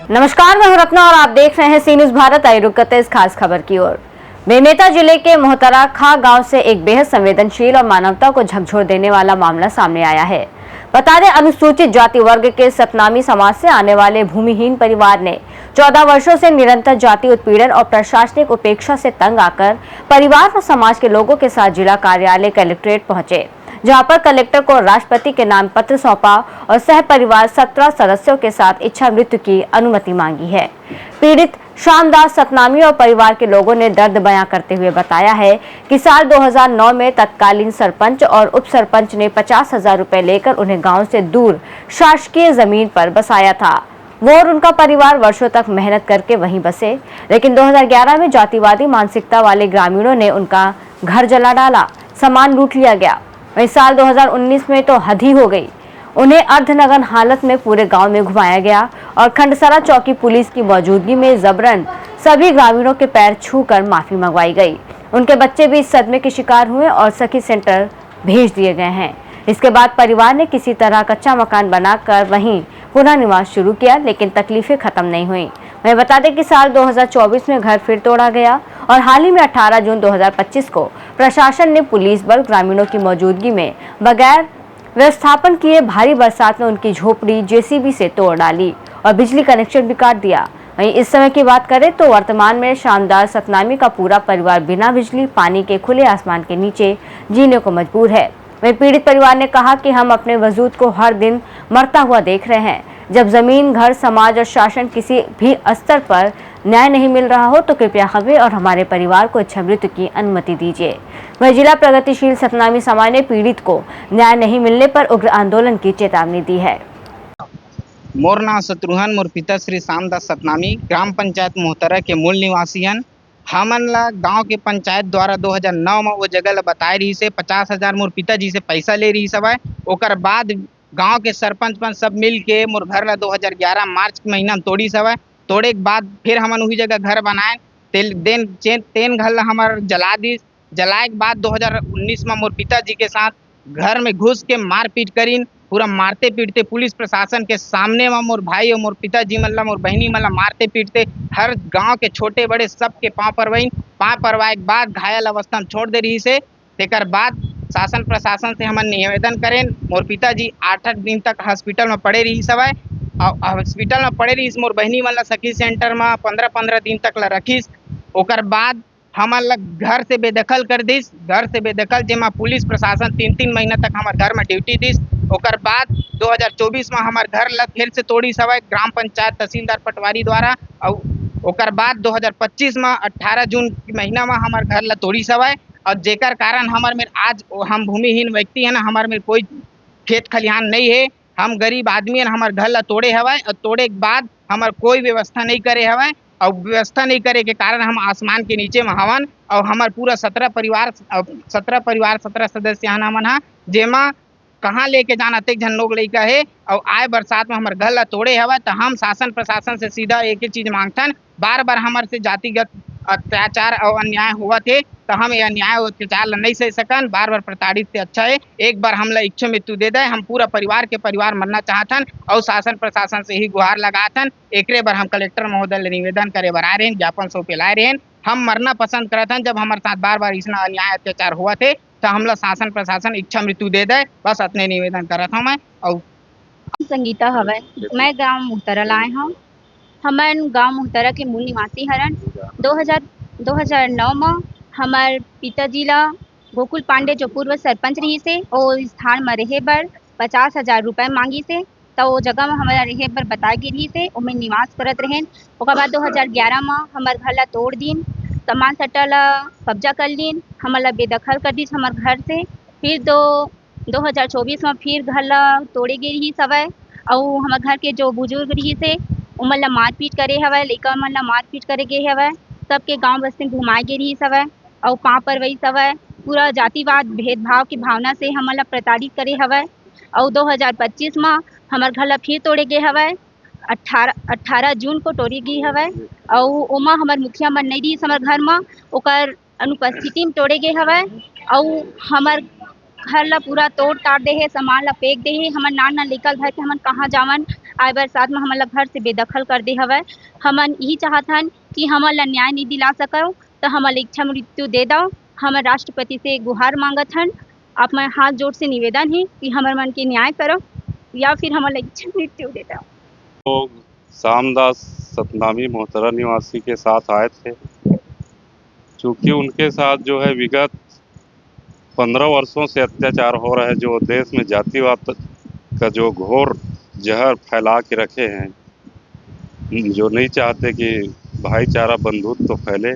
नमस्कार, मैं हूं रत्ना और आप देख रहे हैं सी न्यूज भारत। आई रुक करते इस खास खबर की ओर। बेमेतरा जिले के मोहतरा खा गांव से एक बेहद संवेदनशील और मानवता को झकझोर देने वाला मामला सामने आया है। बता दें, अनुसूचित जाति वर्ग के सतनामी समाज से आने वाले भूमिहीन परिवार ने 14 वर्षों से निरंतर जाति उत्पीड़न और प्रशासनिक उपेक्षा से तंग आकर परिवार और समाज के लोगों के साथ जिला कार्यालय कलेक्ट्रेट पहुंचे, जहां पर कलेक्टर को राष्ट्रपति के नाम पत्र सौंपा और सह परिवार 17 सदस्यों के साथ इच्छा मृत्यु की अनुमति मांगी है। पीड़ित श्यामदास सतनामी और परिवार के लोगों ने दर्द बयां करते हुए बताया है कि साल 2009 में तत्कालीन सरपंच और उप सरपंच ने 50,000 रुपए लेकर उन्हें गांव से दूर शासकीय जमीन पर बसाया था। वो और उनका परिवार वर्षों तक मेहनत करके वहीं बसे, लेकिन 2011 में जातिवादी मानसिकता वाले ग्रामीणों ने उनका घर जला डाला, सामान लूट लिया गया। वहीं साल 2019 में तो हद ही हो गई। उन्हें अर्धनग्न हालत में पूरे गांव में घुमाया गया और खंडसरा चौकी पुलिस की मौजूदगी में जबरन सभी ग्रामीणों के पैर छूकर माफी मंगवाई गई। उनके बच्चे भी इस सदमे के शिकार हुए और सखी सेंटर भेज दिए गए हैं। इसके बाद परिवार ने किसी तरह कच्चा मकान बनाकर वहीं पुनः निवास शुरू किया, लेकिन तकलीफें खत्म नहीं हुई। वहीं बता दें कि साल 2024 में घर फिर तोड़ा गया और हाल ही में 18 जून 2025 को प्रशासन ने पुलिस बल ग्रामीणों की मौजूदगी में बगैर व्यवस्थापन किए भारी बरसात में उनकी झोपड़ी जेसीबी से तोड़ डाली और बिजली कनेक्शन भी काट दिया। वहीं इस समय की बात करें तो वर्तमान में श्यामदास सतनामी का पूरा परिवार बिना बिजली पानी के खुले आसमान के नीचे जीने को मजबूर है। वहीं पीड़ित परिवार ने कहा कि हम अपने वजूद को हर दिन मरता हुआ देख रहे हैं। जब जमीन, घर, समाज और शासन किसी भी स्तर पर न्याय नहीं मिल रहा हो तो कृपया हमें और हमारे परिवार को इच्छा मृत्यु की अनुमति दीजिए। वह जिला प्रगतिशील सतनामी समाज ने पीड़ित को न्याय नहीं मिलने पर उग्र आंदोलन की चेतावनी दी है। मोर नाम शत्रुघ्न, मोर पिता श्री श्यामदास सतनामी ग्राम पंचायत मोहतरा के मूल निवासी हन। हमन ला गांव के पंचायत द्वारा 2009 में वो जगह ला बताए रही से 50,000 मोर पिताजी से पैसा ले रही सब है। ओकर बाद गांव के सरपंच मन सब मिल के मोर घर ला 2011 मार्च के महीना में तोड़ी सब है। तोड़े के बाद फिर हमन वही जगह घर बनाए, तेन घर ला हमार जला दी। जलाए के बाद 2019 में मोर पिताजी के साथ घर में घुस के मारपीट करीन, पूरा मारते पीटते पुलिस प्रशासन के सामने में मोर भाई और मोर पिताजी मन ला, मोर बहनी मन ला मारते पीटते हर गांव के छोटे बड़े सबके पाँव परवाइन। पाँव परवाए के बाद घायल अवस्था में छोड़ दे रही से। तेकर बाद शासन प्रशासन से हमन निवेदन करें, मोर पिताजी 8 दिन तक हॉस्पिटल में पड़े रही सब है और हॉस्पिटल में पड़े रही। मोर बहनी मन ला सखी सेंटर में 15-15 दिन तक ला रखीस। ओकर बाद हमन ला घर से बेदखल कर दिस। घर से बेदखल जेमा पुलिस प्रशासन 3-3 महीना तक हमारे घर में ड्यूटी दिस। ओकर बाद 2024 में हमारे घर ला फिर से तोड़ी सब है ग्राम पंचायत तहसीलदार पटवारी द्वारा। और ओकर बाद 2025 में 18 जून के महीना में हमारे घर ला तोड़ी सब है। और जेकर कारण हमारे में आज हम भूमिहीन व्यक्ति है ना, हमारे में कोई खेत खलिहान नहीं है। हम गरीब आदमी है, हमारे घर ला तोड़े हवाए और तोड़े के बाद हमार कोई व्यवस्था नहीं करे हवाए। और व्यवस्था नहीं करे के कारण हम आसमान के नीचे में हवन। और हमार पूरा 17 परिवार 17 सदस्य हन हमन हा, जेमा कहाँ लेके जाना अतेक झन लोग लइका है। और आए बरसात में हमारे घर ला तोड़े हवा तो हम शासन प्रशासन से सीधा एक ही चीज मांगथन, बार बार हमारे से जातिगत अत्याचार और अन्याय हुआ थे तो हम यह अन्याय और अत्याचार ला नहीं सह सकन। बार बार प्रताड़ित से अच्छा है एक बार हमला इच्छा मृत्यु दे दे। हम पूरा परिवार मरना चाहतन और शासन प्रशासन से ही गुहार लगाथन। एकरे बार हम कलेक्टर महोदय ले निवेदन करे बर आए रहे, ज्ञापन सौंपे लाए रहे। हम मरना पसंद करत हन। जब हमारे साथ बार बार इतना अन्याय अत्याचार हुआ थे तो हमला शासन प्रशासन इच्छा मृत्यु दे दे, बस अपने निवेदन करत हूँ मैं। और संगीता हवय, मैं गांव मोहतरा लाए हूँ। हमन गांव मोहतरा के मूल निवासी हरन। 2009 में हमार पिताजी ला गोकुल पांडे जो पूर्व सरपंच रही से और स्थान में रहे बर 50,000 रुपए मांगी से, तो वो जगह में हमारा रहे बर बताए गे रही से ओमे निवास करत रहें। ओकर बाद 2011 में हमार घर ला तोड़ दीन, सामान सट्टा ला कब्जा कर लीन, हमारा बेदखल कर दी हमार घर से। फिर 2024 में फिर घर ला तोड़े गे रही सवय और हमार घर के जो बुजुर्ग रही से उमन ला मारपीट करे हवय, लइका मन ला मारपीट करे गे हवय, सबके गांव बस्ती में घुमाए गे रही सवय और पाँव परवई सवय। पूरा जातिवाद भेदभाव की भावना से हमन ला प्रताड़ित करे हवय। और 2025 में हमार घर ला फिर तोड़े गे हवय। 18 जून को तोड़ी गई हवय और ओमा हमार मुखिया मन नहीं रही हमार घर में, ओकर अनुपस्थिति में तोड़े गे हवय। और हमार घर ला पूरा तोड़ ताड़ दे है, सामान ला फेंक दे है। हमन नान नान लइका घर के हमन कहाँ जावन, आए बरसात में हमन ला घर से बेदखल कर दे हवय। हमन यही चाहत हन कि हमन ला न्याय नहीं दिला सको तो हमन ला इच्छा मृत्यु दे दो। हमन राष्ट्रपति से गुहार मांगत हन, आप मैं हाथ जोड़ से निवेदन है कि हमर मन के न्याय करो या फिर हमन ला इच्छा मृत्यु दे दो। लोग सामदास सतनामी मोहतरा निवासी के साथ आए थे। चूँकि उनके साथ जो है विगत 15 वर्षों से अत्याचार हो रहा है, जो देश में जातिवाद का जो घोर जहर फैला के रखे हैं, जो नहीं चाहते कि भाईचारा बंधुत्व तो फैले,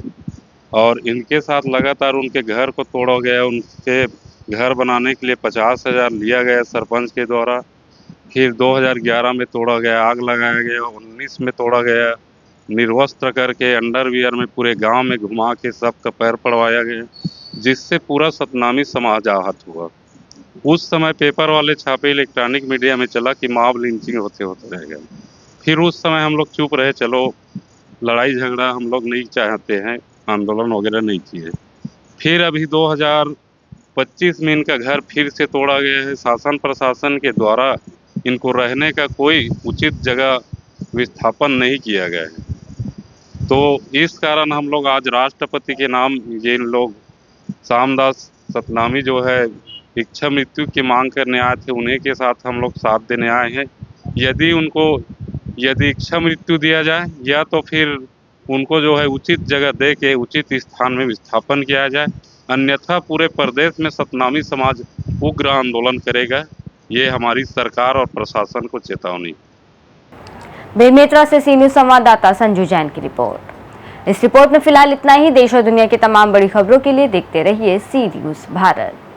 और इनके साथ लगातार उनके घर को तोड़ा गया। उनके घर बनाने के लिए 50,000 लिया गया सरपंच के द्वारा, फिर 2011 में तोड़ा गया, आग लगाया गया, 19 में तोड़ा गया, निर्वस्त्र करके अंडरवियर में पूरे गांव में घुमा के सबका पैर पड़वाया गया, जिससे पूरा सतनामी समाज आहत हुआ। उस समय पेपर वाले छापे, इलेक्ट्रॉनिक मीडिया में चला कि मॉब लिंचिंग होते होते रह गए। फिर उस समय हम लोग चुप रहे, चलो लड़ाई झगड़ा हम लोग नहीं चाहते हैं, आंदोलन वगैरह नहीं किए। फिर अभी 2025 में इनका घर फिर से तोड़ा गया है। शासन प्रशासन के द्वारा इनको रहने का कोई उचित जगह विस्थापन नहीं किया गया है। तो इस कारण हम लोग आज राष्ट्रपति के नाम ये इन लोग सामदास सतनामी जो है इच्छा मृत्यु की मांग करने आए थे, उन्हीं के साथ हम लोग साथ देने आए हैं। यदि इच्छा मृत्यु दिया जाए या तो फिर उनको जो है उचित जगह दे के उचित स्थान में विस्थापन किया जाए, अन्यथा पूरे प्रदेश में सतनामी समाज उग्र आंदोलन करेगा। ये हमारी सरकार और प्रशासन को चेतावनी। बेमेतरा से सी न्यूज संवाददाता संजू जैन की रिपोर्ट। इस रिपोर्ट में फिलहाल इतना ही। देश और दुनिया की तमाम बड़ी खबरों के लिए देखते रहिए सी न्यूज भारत।